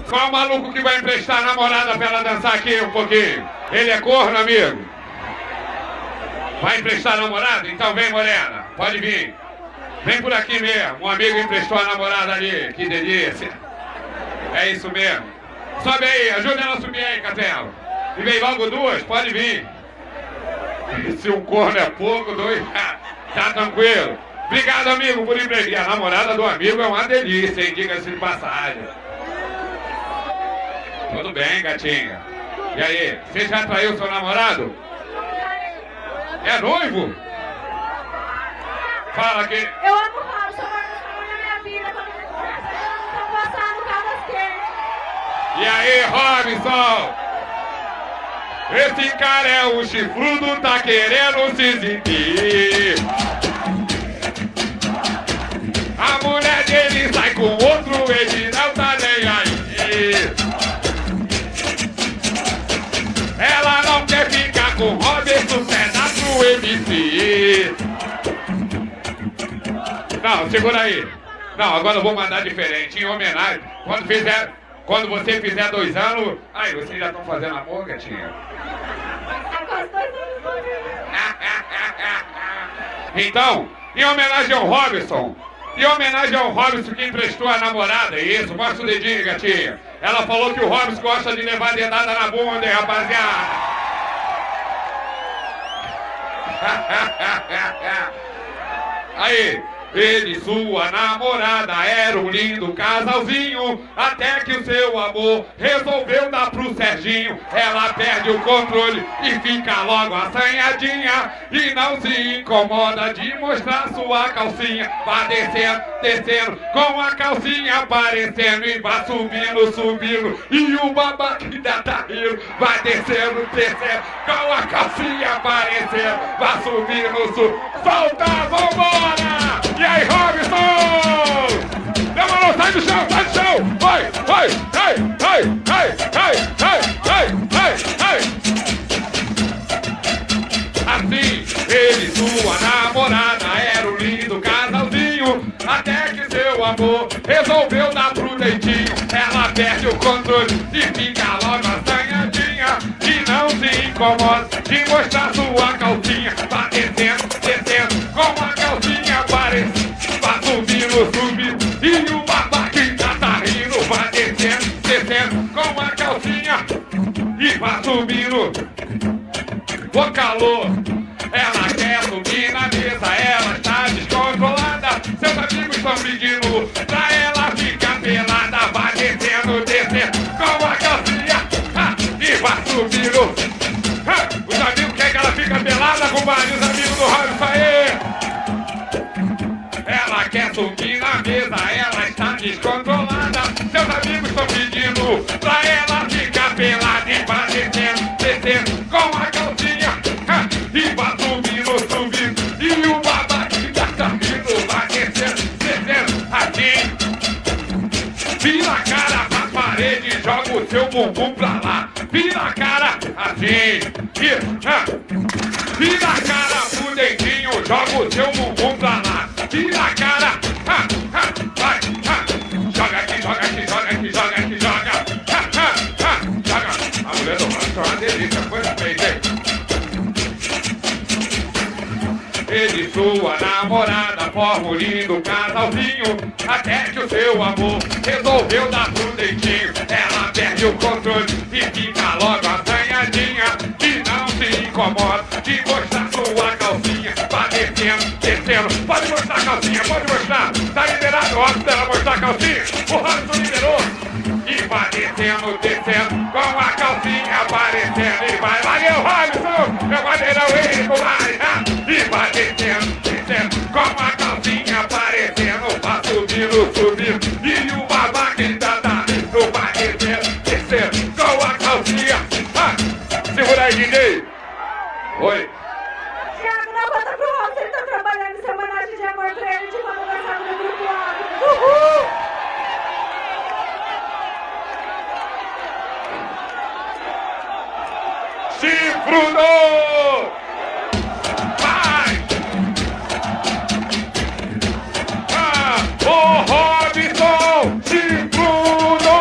Qual é o maluco que vai emprestar a namorada pra ela dançar aqui um pouquinho? Ele é corno, amigo? Vai emprestar a namorada? Então vem, morena. Pode vir. Vem por aqui mesmo. Um amigo emprestou a namorada ali. Que delícia. É isso mesmo. Sobe aí. Ajuda ela a subir aí, Catela. E vem logo duas. Pode vir. Se um corno é pouco, dois... Tá tranquilo. Obrigado, amigo, por emprestar. A namorada do amigo é uma delícia, hein? Diga-se de passagem. Tudo bem, gatinha. E aí, você já traiu seu namorado? É noivo? Fala que... Eu amo o Robson, mas não sou na minha vida. Tô passando o carro esquerdo. E aí, Robson? Esse cara é o chifrudo, tá querendo se exibir. A mulher dele sai com outro, ele não tá nem aí. Ela não quer ficar com o Robson, pedaço MC. Não, segura aí. Não, agora eu vou mandar diferente, em homenagem. Quando você fizer 2 anos... Aí, vocês já estão fazendo amor, gatinha? Então, em homenagem ao Robson, que emprestou a namorada, isso, mostra o dedinho, gatinha. Ela falou que o Robson gosta de levar dedada na bunda, hein, rapaziada? Aí, ele e sua namorada eram um lindo casalzinho, até que o seu amor resolveu dar pro Serginho. Ela perde o controle e fica logo assanhadinha, e não se incomoda de mostrar sua calcinha. Vai descendo, descendo, com a calcinha aparecendo, e vai subindo, subindo, e o babaca ainda tá rindo. Vai descendo, descendo, com a calcinha aparecendo, vai subindo, subindo. Solta, vambora! E aí, Robson? Demorou, sai do chão, sai do chão! Vai, vai, vai, vai, vai, vai, vai, vai, vai, vai! Assim, ele e sua namorada eram um lindo casalzinho, até que seu amor resolveu dar pro leitinho. Ela perde o controle e fica logo assanhadinha, e não se incomoda de mostrar sua calcinha. Vai descendo, descendo, com a calcinha aparecendo, vai subindo, subindo, e o babaca ainda tá rindo. Vai descendo, descendo, com a calcinha, e vai subindo. O calor, ela quer subir na mesa, ela está descontrolada. Seus amigos estão pedindo pra ela ficar pelada. Vai descendo, descendo, com a calcinha, e vai subindo. Os amigos querem que ela fique pelada, compadre. Os amigos do Robson aí. Ela quer subir na mesa, ela está descontrolada. Seus amigos estão pedindo pra ela ficar pelada. E vai descendo, descendo, com a calcinha, e vai subindo, subindo, e o babaca ainda tá rindo. Vai descendo, descendo, assim. Vira a cara pra parede, joga o seu bumbum pra lá. Vira a cara assim, vira a cara pro dedinho, joga o seu bumbum pra lá. Vira a cara, vai, joga aqui, joga aqui, joga aqui, joga aqui, joga. Joga. A mulher do Robson é uma delícia, coisa feita, hein? Ele e sua namorada formam um lindo casalzinho, até que o seu amor resolveu dar pro deitinho. Ela perde o controle e fica logo assanhadinha, e não se incomoda de mostrar sua calcinha. Vai descendo, descendo, pode mostrar a calcinha, pode mostrar. Tá liberado, óbvio dela mostrar a calcinha. O Robson liberou. E vai descendo, descendo, com a calcinha aparecendo, e vai, valeu, Robson, meu madeirão, ele vai, e vai descendo, descendo, com a calcinha aparecendo, vai subindo, subindo, e o babaca ainda tá rindo. Vai descendo, descendo, com a calcinha, segura aí, DJ. Oi. Thiago, dá conta pro Robson, ele tá trabalhando essa homenagem de amor pra ele de quando lançava no grupo A. Uhul! Chifrudo! Vai! O Robson! Chifrudo!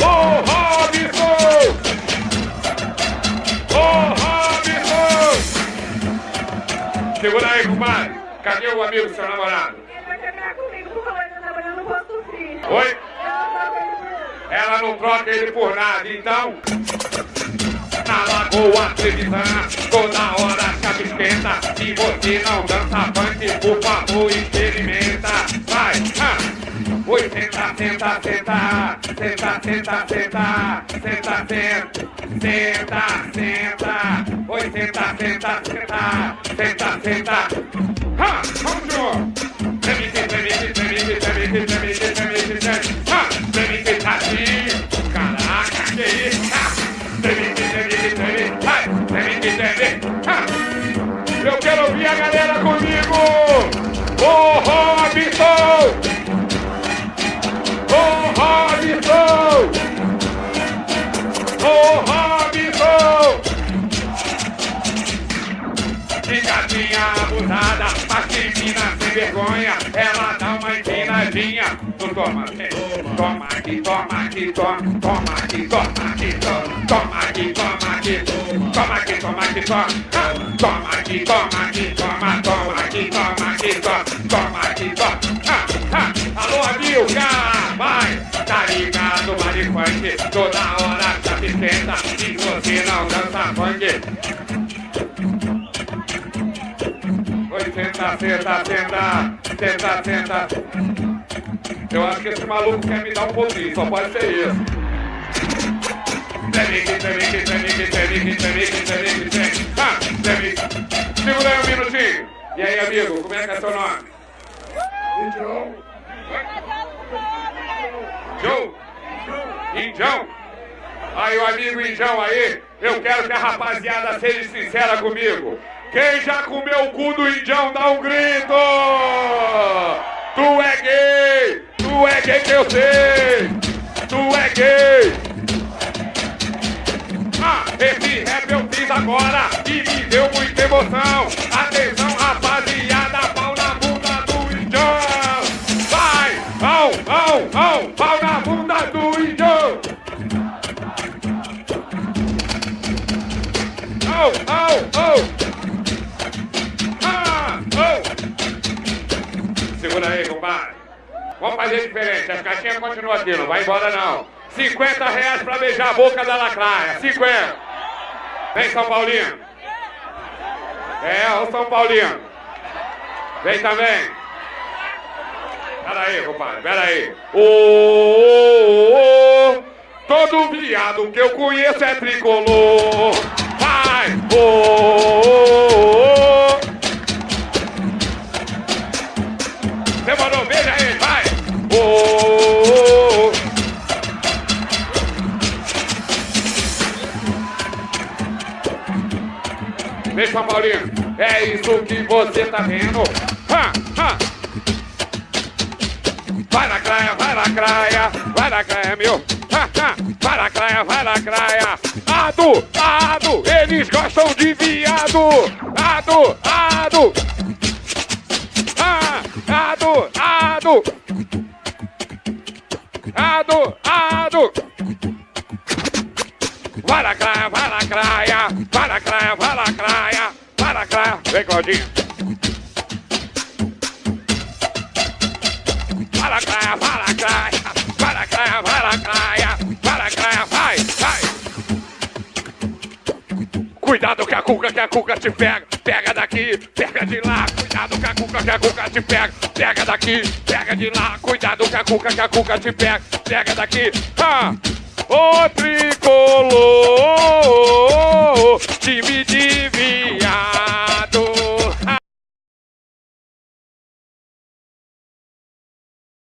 O Cadê o amigo do seu namorado? Ele vai terminar comigo porque eu tô trabalhando no posto frio. Oi? Eu não troco ele por nada. Ela não troca ele por nada, então. Na Lagoa Trevisan, toda hora chave esquenta. Se você não dança funk, por favor, experimenta. Vai, oi, senta, senta, senta. Senta, senta, senta. Senta, senta. Senta, senta. Oi, senta, senta, senta. Senta, senta. Vamos junto. Treme, treme, treme, treme, treme, treme, treme. Treme, assim. Caraca, que isso? Treme, treme, treme. Treme, treme. Eu quero ouvir a galera comigo. Ô, Robson! Ô, Robson! Ô, Robson! Picadinha abusada, mas que mina sem vergonha. Ela dá uma empinadinha. Não toma, toma aqui, toma aqui, toma, toma aqui, toma aqui, toma aqui, toma aqui, toma aqui, toma aqui, toma aqui, toma aqui, toma, toma aqui, toma aqui, toma aqui, toma. Alô, amiga, vai, tá ligado, vale funk, toda hora tá se senta, se você não dança funk. Oi, senta, senta, senta, senta, senta. Eu acho que esse maluco quer me dar um pouquinho, só pode ser isso. Segura aí um minutinho. E aí, amigo, como é que é seu nome? Indião. Joe? Indião? Aí, o amigo Indião aí, eu quero que a rapaziada seja sincera comigo. Quem já comeu o cu do Indião, dá um grito! Tu é gay! Tu é gay que eu sei! Tu é gay! Esse rap eu fiz agora e me deu muita emoção. Atenção, rapaziada, pau na bunda do Indião! Vai! Pau na bunda do Indião! Segura aí, compadre. Vamos fazer diferente. As caixinhas continuam aqui, não vai embora não. 50 reais pra beijar a boca da lacraia. 50. Vem, São Paulino. É, o São Paulino. Vem também. Pera aí, compadre, pera aí. Todo viado que eu conheço é tricolor. Vai! Demorou, veja aí, vai! Vem, São Paulino, é isso que você tá vendo. Vai na praia, vai na praia, vai na praia, meu. Vai na praia, vai na praia. Ado, eles gostam de viado. Ado. Vai na praia, vai na praia, vai na praia, vai na praia, vai na praia. Vem, Claudinho. Vai na praia, vai na praia, vai na praia, vai na praia, vai na praia, vai. Cuidado que a cuca te pega, pega daqui, pega de lá. Cuidado que a cuca te pega, pega daqui, pega de lá. Cuidado que a cuca te pega, pega daqui. Ô tricolor, time de viado.